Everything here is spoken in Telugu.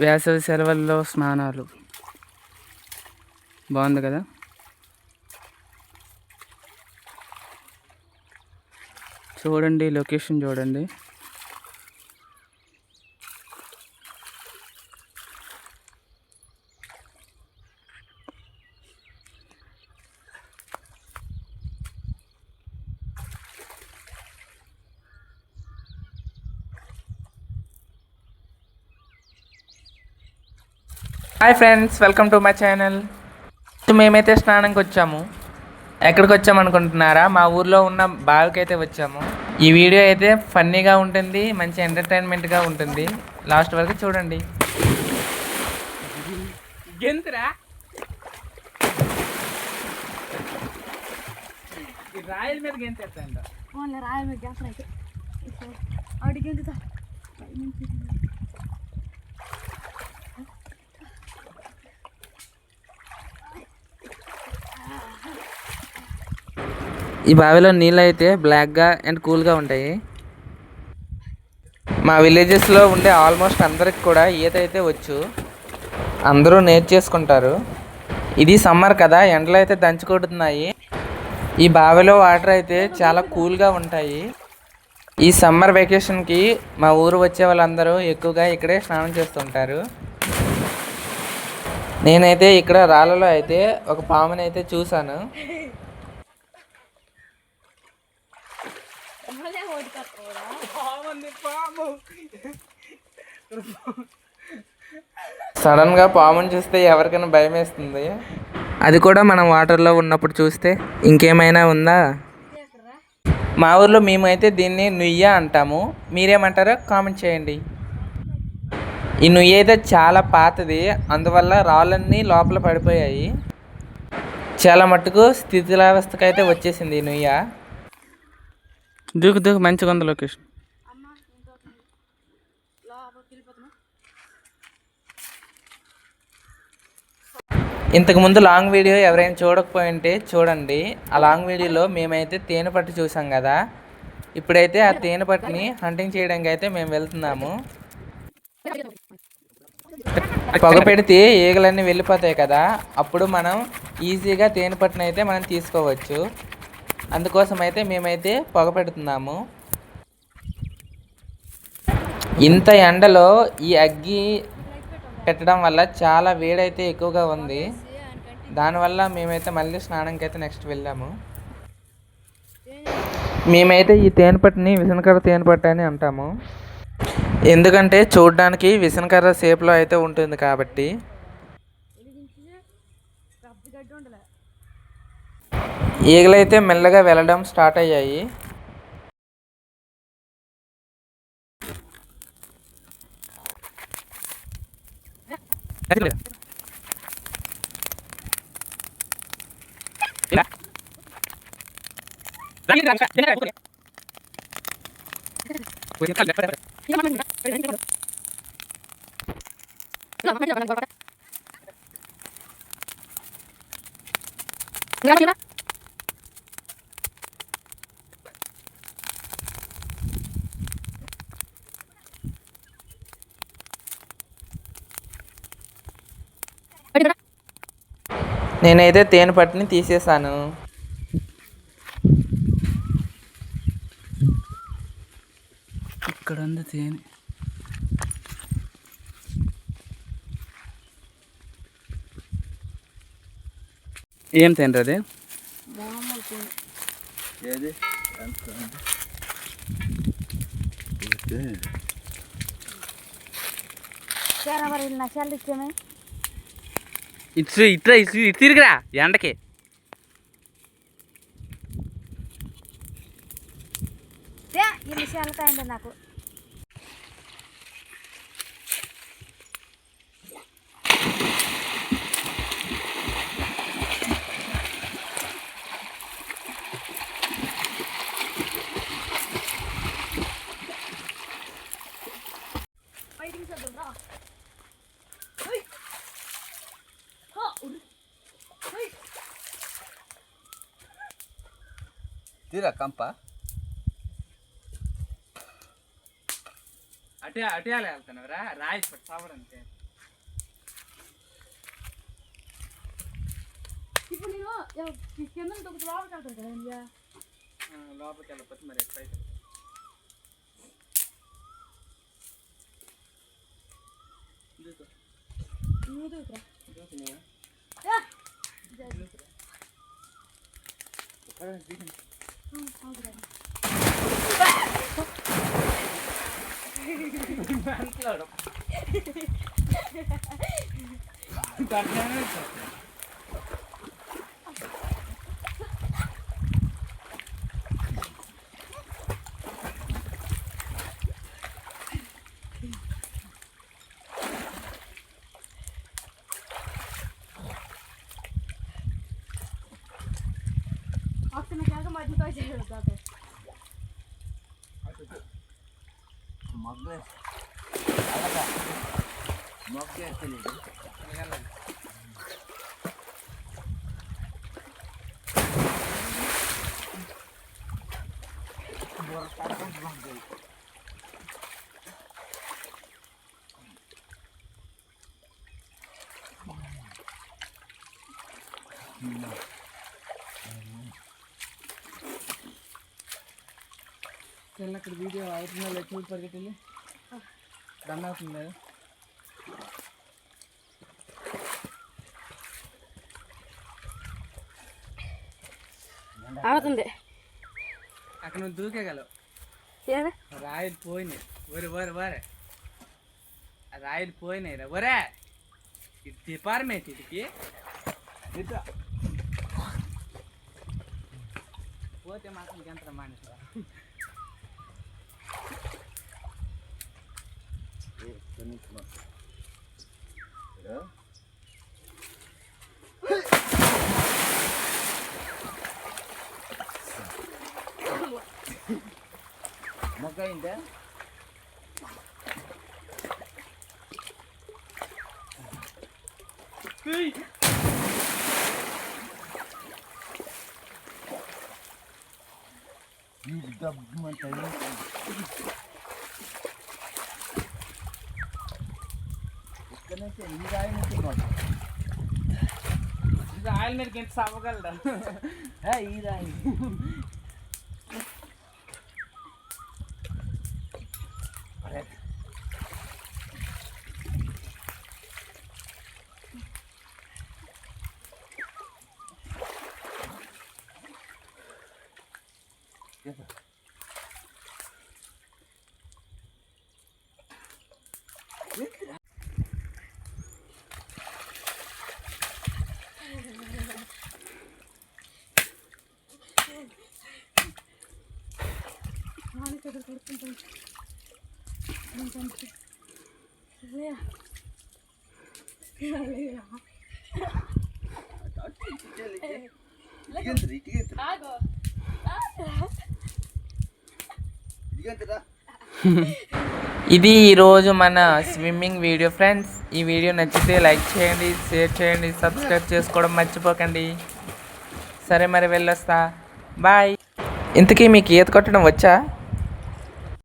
వేసవి సెలవుల్లో స్నానాలు బాగుంది కదా. చూడండి లొకేషన్ చూడండి. Hi friends, welcome to my channel. మేమైతే స్నానంకి వచ్చాము. ఎక్కడికి వచ్చాము అనుకుంటున్నారా? మా ఊర్లో ఉన్న బావికి అయితే వచ్చాము. ఈ వీడియో అయితే ఫన్నీగా ఉంటుంది, మంచి ఎంటర్టైన్మెంట్గా ఉంటుంది. లాస్ట్ వరకు చూడండి. గెంతురా రాయల మీద గెంతేస్తా. రాయల మీద గెంత ఈ బావిలో నీళ్ళు అయితే బ్లాక్గా అండ్ కూల్గా ఉంటాయి. మా విలేజెస్లో ఉండే ఆల్మోస్ట్ అందరికి కూడా ఈత అయితే వచ్చు. అందరూ నేర్చేసుకుంటారు. ఇది సమ్మర్ కదా, ఎండలు అయితే దంచుకొడుతున్నాయి. ఈ బావిలో వాటర్ అయితే చాలా కూల్గా ఉంటాయి. ఈ సమ్మర్ వెకేషన్కి మా ఊరు వచ్చే వాళ్ళందరూ ఎక్కువగా ఇక్కడే స్నానం చేస్తుంటారు. నేనైతే ఇక్కడ రాళ్ళలో అయితే ఒక పాముని అయితే చూశాను. సడన్గా పాముని చూస్తే ఎవరికైనా భయం వేస్తుంది. అది కూడా మనం వాటర్లో ఉన్నప్పుడు చూస్తే ఇంకేమైనా ఉందా. మా ఊర్లో మేమైతే దీన్ని నుయ్య అంటాము. మీరేమంటారో కామెంట్ చేయండి. ఈ నుయ్య అయితే చాలా పాతది, అందువల్ల రాళ్ళన్నీ లోపల పడిపోయాయి. చాలా మట్టుకు స్థితిలావస్థకు అయితే వచ్చేసింది ఈ నుయ్య. దూకు మంచిగా ఉంది లొకేషన్. ఇంతకుముందు లాంగ్ వీడియో ఎవరైనా చూడకపోయింటే చూడండి. ఆ లాంగ్ వీడియోలో మేమైతే తేనె పట్టు చూసాం కదా. ఇప్పుడైతే ఆ తేనె పట్టుని హంటింగ్ చేయడానికి అయితే మేము వెళ్తున్నాము. పొగ పెడితే ఈగలన్నీ వెళ్ళిపోతాయి కదా, అప్పుడు మనం ఈజీగా తేనె పట్టుని అయితే మనం తీసుకోవచ్చు. అందుకోసం అయితే మేమైతే పొగ పెడుతున్నాము. ఇంత ఎండలో ఈ అగ్గి పెట్టడం వల్ల చాలా వేడైతే ఎక్కువగా ఉంది. దానివల్ల మేమైతే మళ్ళీ స్నానంకి అయితే నెక్స్ట్ వెళ్ళాము. మేమైతే ఈ తేనెపట్టుని విసనకర్ర తేనెపట్టు అని అంటాము. ఎందుకంటే చూడడానికి విసనకర్ర షేప్లో అయితే ఉంటుంది కాబట్టి. ఈగలైతే మెల్లగా వెళ్ళడం స్టార్ట్ అయ్యాయి. నేనైతే తేనె పట్టుని తీసేసాను. ఇక్కడ ఉంది తేనె. ఏం తేనె అది? ఇట్లా తిరిగిరా ఎండకి. నాకు తీరా కంప అటుయాలు వెళ్తున్నావురా రాయి పట్టు సావడంతే. ఇప్పుడు నేను కింద లోపలికి వెళ్తాను కదా లోపలికి వెళ్ళకపోతే మరి ఎట్లయితే నువ్వు దూకురా మొగ్గే తెలియదు అక్కడ వీడియో అవుతుందా చూడు పరిగెత్తి రన్ అవుతుంది కదా. అవుతుంది అక్కడ నువ్వు దూకేగలవు. రాయిలు పోయినాయి ఒరే ఒరే ఒరే రాయిలు పోయినాయి రా ఒరే ఇది డిపార్ట్మెంట్ ఇదికి పోతే మాత్రం ఎంత మానేసా మొగ్గ అయిందా ఇక్కడ నుంచి ఈ రాయి నుంచి రాయల మీదకి ఎంత సాగగలరా ఈ రాయి ఇది ఈరోజు మన స్విమ్మింగ్ వీడియో ఫ్రెండ్స్. ఈ వీడియో నచ్చితే లైక్ చేయండి, షేర్ చేయండి, సబ్స్క్రైబ్ చేసుకోవడం మర్చిపోకండి. సరే మరి వెళ్ళొస్తా, బాయ్. ఇంతకీ మీకు ఈత కొట్టడం వచ్చా?